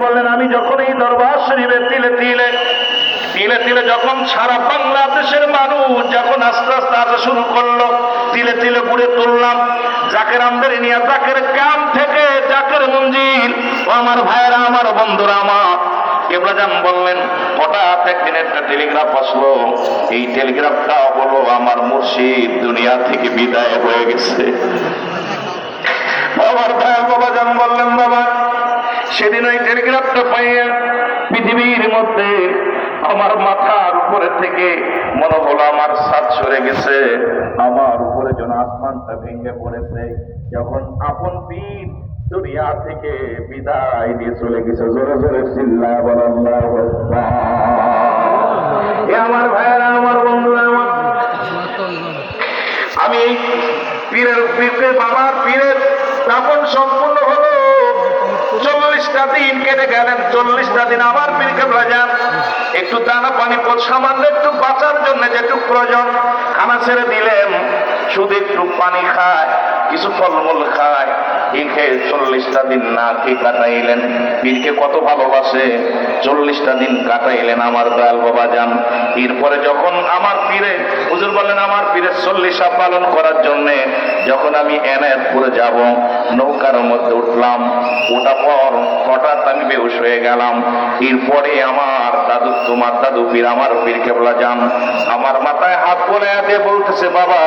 বললেন আমি যখন এই দরবার শরীফে তিলে তিলে তিলে তিলে যখন সারা বাংলাদেশের মানুষ যখন আস্তে আস্তে আসা শুরু করলো, তিলে তিলে ঘুরে তুললাম জাকের আমদানি নিয়ে জাকের কাম থেকে জাকের মঞ্জিল। ও আমার ভাইয়েরা, আমার বন্ধুরা, আমার কেবলাজান বললেন হঠাৎ একদিন একটা টেলিগ্রাফ আসলো। এই টেলিগ্রাফটা হলো আমার মুর্শিদ দুনিয়া থেকে বিদায় হয়ে গেছে। আমার ভাইয়ের বাবাজান বললেন বাবা, সেদিন ওই টেলিগ্রাফটা পাইয়া পৃথিবীর মধ্যে আমার মাথার উপরে থেকে মনে হলো আমার ছাদ সরে গেছে, আমার উপরে যেন আসমানটা ভেঙে পড়েছে। যখন আপন পীর দুনিয়া থেকে বিদায় দিয়ে চলে গেছে, জোরে জোরে চিল্লায় বলেন আল্লাহু আকবার। এ আমার ভাইয়েরা, আমার বন্ধুরা, আমি এই পীরের বাবার পীরের দাফন সম্পূর্ণ হলো। 40টা দিন কেটে গেলেন। 40টা দিন আমার পীর কেবলাজান একটু দানা পানি সামান্য একটু বাঁচার জন্য যেটুকু প্রয়োজন খানা ছেড়ে দিলেন, শুধু একটু পানি খায়, কিছু ফলমূল খায়। এই খেয়ে 40টা দিন না খেয়ে কাটাইলেন। পীরকে কত ভালোবাসে, 40টা দিন কাটাইলেন আমার দয়াল বাবা যান। এরপরে যখন আমার পীরে হুজুর বলেন আমার পীরের 40 পালন করার জন্য যখন আমি এনায়েতপুরে যাব, নৌকার মধ্যে উঠলাম। ওটা পর হঠাৎ আমি বেহুশ হয়ে গেলাম। এরপরে আমার দাদু, তোমার দাদু পীর, আমার পীর কেবলা যান আমার মাথায় হাত বোলায়া দিয়ে বলতেছে বাবা